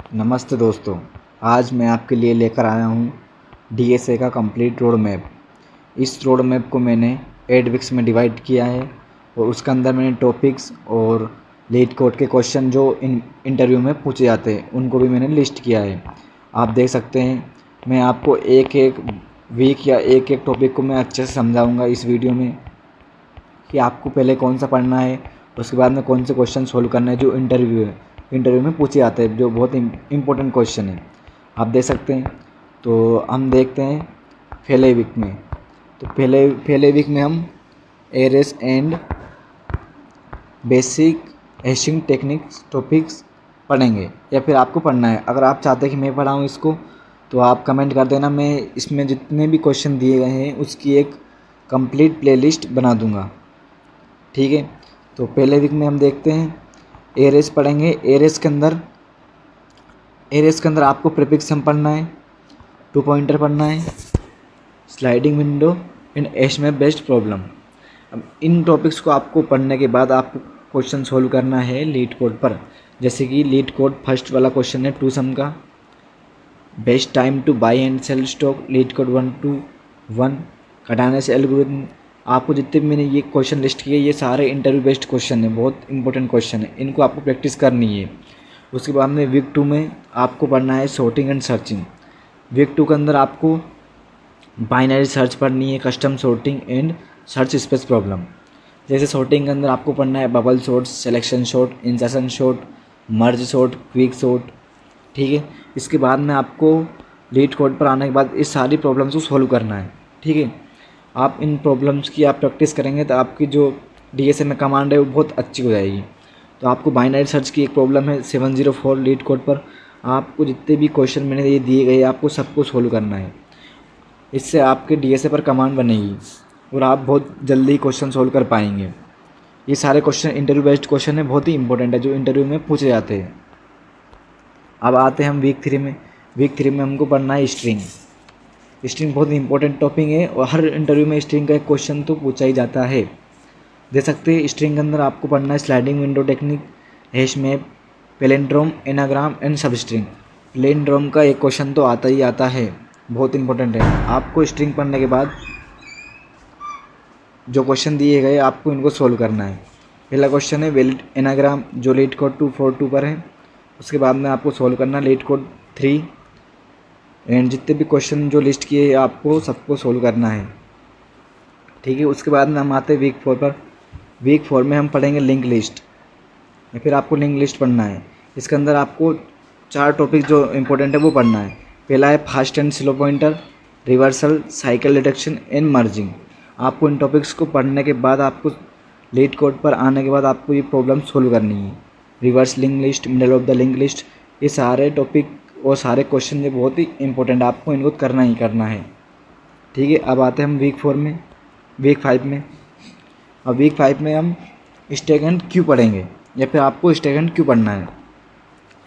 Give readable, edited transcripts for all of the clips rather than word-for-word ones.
नमस्ते दोस्तों, आज मैं आपके लिए लेकर आया हूँ डीएसए का कंप्लीट रोड मैप। इस रोड मैप को मैंने 8 वीक्स में डिवाइड किया है और उसके अंदर मैंने टॉपिक्स और लीड कोड के क्वेश्चन जो इंटरव्यू में पूछे जाते हैं उनको भी मैंने लिस्ट किया है। आप देख सकते हैं, मैं आपको एक एक वीक या एक एक टॉपिक को मैं अच्छे से समझाऊँगा इस वीडियो में कि आपको पहले कौन सा पढ़ना है, उसके बाद में कौन से क्वेश्चन सोल्व करना है जो इंटरव्यू में पूछे जाते हैं, जो बहुत इम्पोर्टेंट क्वेश्चन है। आप देख सकते हैं। तो हम देखते हैं पहले वीक में। तो पहले वीक में हम arrays and basic hashing techniques topics पढ़ेंगे, या फिर आपको पढ़ना है। अगर आप चाहते हैं कि मैं पढ़ाऊँ इसको तो आप कमेंट कर देना, मैं इसमें जितने भी क्वेश्चन दिए गए हैं उसकी एक कंप्लीट प्लेलिस्ट बना दूंगा। ठीक है। तो पहले वीक में हम देखते हैं एरेस पढ़ेंगे। एरेस के अंदर आपको प्रीफिक्स पढ़ना है, 2 पॉइंटर पढ़ना है, sliding window and hashmap based problem. अब इन टॉपिक्स को आपको पढ़ने के बाद आपको क्वेश्चन सोल्व करना है लीड कोड पर। जैसे कि लीड कोड फर्स्ट वाला क्वेश्चन है 2 सम का, best time to buy and sell stock, LeetCode 1 to 1, कटाने एल्गोरिथम। आपको जितने भी मैंने ये क्वेश्चन लिस्ट किए ये सारे इंटरव्यू बेस्ड क्वेश्चन है, बहुत इंपॉर्टेंट क्वेश्चन है, इनको आपको प्रैक्टिस करनी है। उसके बाद में वीक 2 में आपको पढ़ना है सॉर्टिंग एंड सर्चिंग। वीक 2 के अंदर आपको बाइनरी सर्च पढ़नी है, custom sorting and search space problem. जैसे सॉर्टिंग के अंदर आपको पढ़ना है bubble sort, selection sort, insertion sort, merge sort, quick sort. ठीक है। इसके बाद में आपको लीड कोड पर आने के बाद इस सारी प्रॉब्लम्स को सॉल्व करना है। ठीक है। आप इन प्रॉब्लम्स की आप प्रैक्टिस करेंगे तो आपकी जो डीएसए में कमांड है वो बहुत अच्छी हो जाएगी। तो आपको बाइनरी सर्च की एक प्रॉब्लम है 704 लीड कोड पर। आपको जितने भी क्वेश्चन मैंने ये दिए गए आपको सबको सोल्व करना है। इससे आपके डीएसए पर कमांड बनेगी और आप बहुत जल्दी क्वेश्चन सोल्व कर पाएंगे। ये सारे क्वेश्चन इंटरव्यू बेस्ड क्वेश्चन है, बहुत ही इंपॉर्टेंट है, जो इंटरव्यू में पूछे जाते हैं। अब आते हैं हम वीक 3 में। वीक 3 में हमको पढ़ना है स्ट्रिंग। स्ट्रिंग बहुत इंपॉर्टेंट टॉपिक है और हर इंटरव्यू में स्ट्रिंग का एक क्वेश्चन तो पूछा ही जाता है। देख सकते हैं स्ट्रिंग के अंदर आपको पढ़ना है sliding window technique, hash map, palindrome, anagram and सब स्ट्रिंग। पैलिंड्रोम का एक क्वेश्चन तो आता ही आता है, बहुत इंपॉर्टेंट है। आपको स्ट्रिंग पढ़ने के बाद जो क्वेश्चन दिए गए आपको इनको सोल्व करना है। पहला क्वेश्चन है वैलिड एनाग्राम, जो लीड कोड 242 पर है। उसके बाद में आपको सोल्व करना लीड कोड 3 एंड जितने भी क्वेश्चन जो लिस्ट किए आपको सबको सोल्व करना है। ठीक है। उसके बाद में हम आते हैं वीक 4 पर। वीक 4 में हम पढ़ेंगे लिंक लिस्ट, या फिर आपको लिंक लिस्ट पढ़ना है। इसके अंदर आपको 4 टॉपिक जो इंपॉर्टेंट है वो पढ़ना है। पहला है fast and slow pointer, reversal, cycle detection and merging. आपको इन टॉपिक्स को पढ़ने के बाद आपको लीड कोड पर आने के बाद आपको ये प्रॉब्लम सोल्व करनी है। Reverse link list, middle of the link list, ये सारे टॉपिक और सारे क्वेश्चन ये बहुत ही इंपॉर्टेंट है, आपको इनको करना ही करना है। ठीक है। अब आते हैं हम वीक 5 में। अब वीक 5 में हम स्टैक एंड क्यू पढ़ेंगे, या फिर आपको स्टैक एंड क्यू पढ़ना है।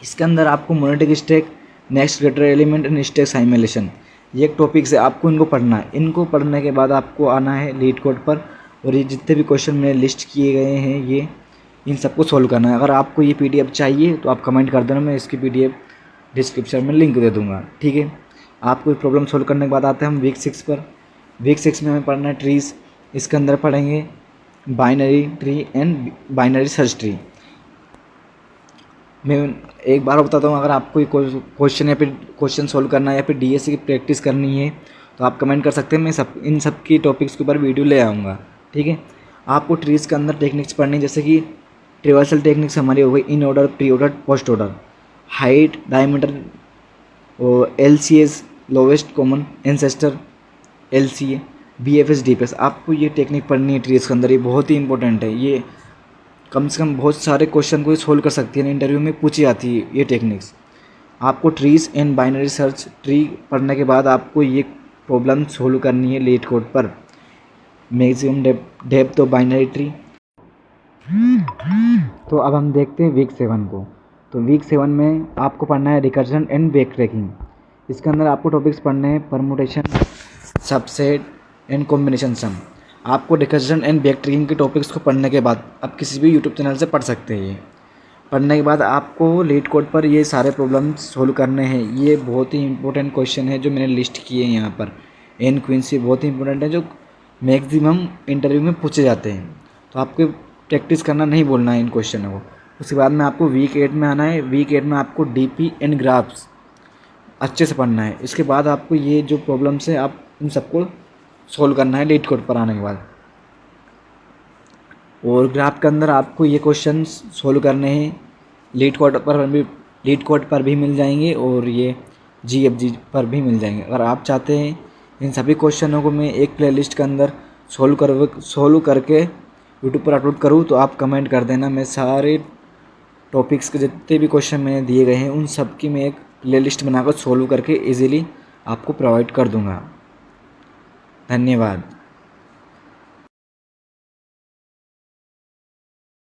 इसके अंदर आपको monotonic stack, next greater element and stack simulation, ये एक टॉपिक से आपको इनको पढ़ना है। इनको पढ़ने के बाद आपको आना है लीड कोड पर और ये जितने भी क्वेश्चन मैंने लिस्ट किए गए हैं ये इन सबको सोल्व करना है। अगर आपको ये पीडीएफ चाहिए तो आप कमेंट कर देना, मैं इसकी पीडीएफ डिस्क्रिप्शन में लिंक दे दूँगा। ठीक है। आपको प्रॉब्लम सोल्व करने के बाद आते हैं हम वीक 6 पर। वीक 6 में हमें पढ़ना है ट्रीज़। इसके अंदर पढ़ेंगे binary tree and binary search tree. मैं एक बार बताता हूँ, अगर आपको क्वेश्चन या फिर क्वेश्चन सोल्व करना है या फिर डीएसए की प्रैक्टिस करनी है तो आप कमेंट कर सकते हैं, मैं इन सब की टॉपिक्स के ऊपर वीडियो ले आऊँगा। ठीक है। आपको ट्रीज़ के अंदर टेक्निक्स पढ़नी, जैसे कि ट्रिवर्सल टेक्निक्स हमारी हो गई in order, pre order, post order, height, diameter और LCS, lowest common ancestor, LCA, BFS, DFS। आपको ये टेक्निक पढ़नी है ट्रीज़ के अंदर, ये बहुत ही इंपॉर्टेंट है। ये कम से कम बहुत सारे क्वेश्चन को सोल्व कर सकती है, इंटरव्यू में पूछी जाती है ये टेक्निक्स। आपको trees and binary search tree पढ़ने के बाद आपको ये प्रॉब्लम सोल्व करनी है लीड कोड पर। Maximum depth of binary tree. तो अब हम देखते हैं वीक 7 को। तो वीक 7 में आपको पढ़ना है रिकर्जन एंड बैक ट्रैकिंग। इसके अंदर आपको टॉपिक्स पढ़ने हैं परमुटेशन, सबसेट एंड कॉम्बिनेशन सम। आपको रिकर्जन एंड बैक ट्रैकिंग के टॉपिक्स को पढ़ने के बाद आप किसी भी यूट्यूब चैनल से पढ़ सकते हैं। पढ़ने के बाद आपको लीड कोड पर ये सारे प्रॉब्लम सोल्व करने हैं। ये बहुत ही इंपॉर्टेंट क्वेश्चन है जो मैंने लिस्ट किए हैं यहाँ पर। एन क्वींसी बहुत ही इंपॉर्टेंट है जो मैक्सिमम इंटरव्यू में पूछे जाते हैं, तो आपको प्रैक्टिस करना, नहीं बोलना है इन क्वेश्चनों को। उसके बाद में आपको वीक 8 में आना है। वीक 8 में आपको डीपी एंड ग्राफ्स अच्छे से पढ़ना है। इसके बाद आपको ये जो प्रॉब्लम्स है आप इन सबको सोल्व करना है लीड कोड पर आने के बाद। और ग्राफ के अंदर आपको ये क्वेश्चन सोल्व करने हैं। लीड कोड पर भी मिल जाएंगे और ये GFG पर भी मिल जाएंगे। अगर आप चाहते हैं इन सभी क्वेश्चनों को मैं एक प्लेलिस्ट के अंदर सोल्व करके यूट्यूब पर अपलोड करूँ तो आप कमेंट कर देना। मैं सारे टॉपिक्स के जितने भी क्वेश्चन मैंने दिए गए हैं उन सब की मैं एक प्लेलिस्ट बनाकर सोल्व करके इजीली आपको प्रोवाइड कर दूंगा। धन्यवाद।